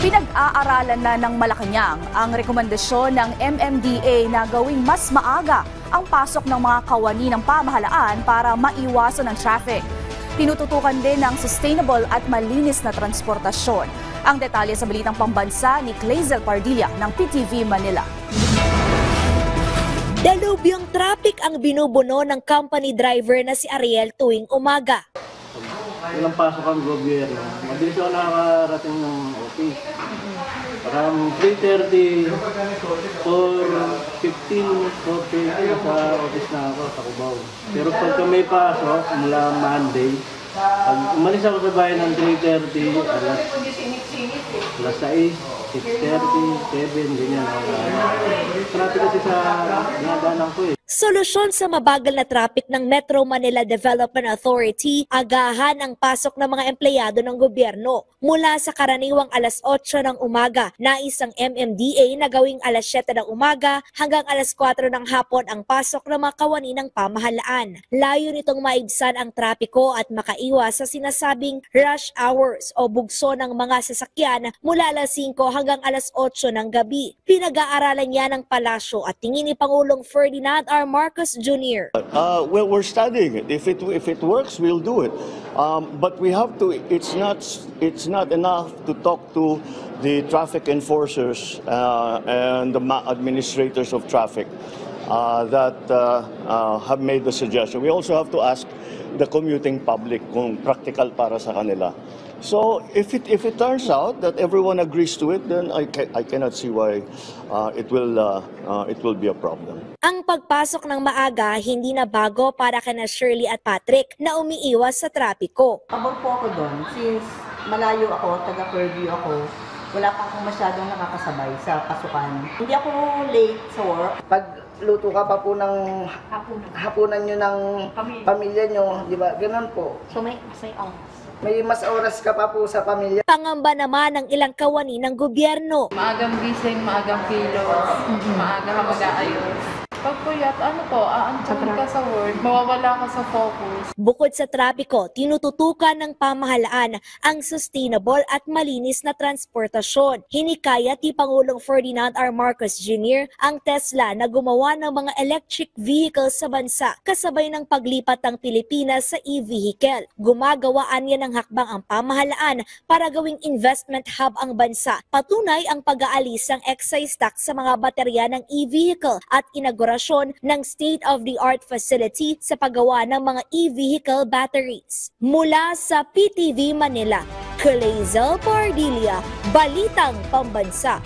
Pinag-aaralan na ng Malacanang ang rekomendasyon ng MMDA na gawing mas maaga ang pasok ng mga kawani ng pamahalaan para maiwasan ang traffic. Tinututukan din ng sustainable at malinis na transportasyon. Ang detalye sa Balitang Pambansa ni Clazel Pardilla ng PTV Manila. Dalubyang traffic ang binubuno ng company driver na si Ariel tuwing umaga. Ilang pasok ang gobyerno, mabilis ako nakakarating ng office. Parang 3:30, 4:15, 4:20 sa office na ako sa Cubao. Pero pagka may pasok, mula Monday, pag umalis ako sa bahay ng 3:30, alas 6, 6:30, 7, ganyan. Traffic kasi sa dinadaanan ko eh. Solusyon sa mabagal na traffic ng Metro Manila Development Authority, agahan ang pasok ng mga empleyado ng gobyerno. Mula sa karaniwang alas 8 ng umaga, nais ang MMDA na gawing alas 7 ng umaga hanggang alas 4 ng hapon ang pasok ng mga kawani ng pamahalaan. Layo nitong maibsan ang trapiko at makaiwas sa sinasabing rush hours o bugso ng mga sasakyan mula alas 5 hanggang alas 8 ng gabi. Pinag-aaralan niya ng palasyo at tingin ni Pangulong Ferdinand R. Marcos Jr. Well, we're studying it. If it works, we'll do it. But we have to. It's not enough to talk to the traffic enforcers and the administrators of traffic that have made the suggestion. We also have to ask the commuting public kung practical para sa kanila. So if it turns out that everyone agrees to it, then I cannot see why it will be a problem. Ang pagpasok ng maaga hindi na bago para kina Shirley at Patrick na umiiwas sa trapiko. Pabor po ako doon since malayo ako, taga-Fairview ako. Wala pa akong masyadong nakakasabay sa pasukan. Hindi ako late sa work. Pag luto ka pa po ng hapunan nyo ng pamilya nyo, di ba? Ganun po. So may oras. May mas oras ka pa po sa pamilya. Pangamba naman ng ilang kawani ng gobyerno. Maagang gising, maagang kilos, maaga ka mag-aayos. Pag puyat, aantuin ka sa work, mawawala ka sa focus. Bukod sa trapiko, tinututukan ng pamahalaan ang sustainable at malinis na transportasyon. Hinikayat ni Pangulong Ferdinand R. Marcos Jr. ang Tesla na gumawa ng mga electric vehicles sa bansa kasabay ng paglipat ng Pilipinas sa e-vehicle. Gumagawaan niya ng hakbang ang pamahalaan para gawing investment hub ang bansa. Patunay ang pag-aalis ng excise tax sa mga baterya ng e-vehicle at inaugurasyon ng state-of-the-art facility sa paggawa ng mga e-vehicle batteries. Mula sa PTV Manila, Clazel Pardilla, Balitang Pambansa.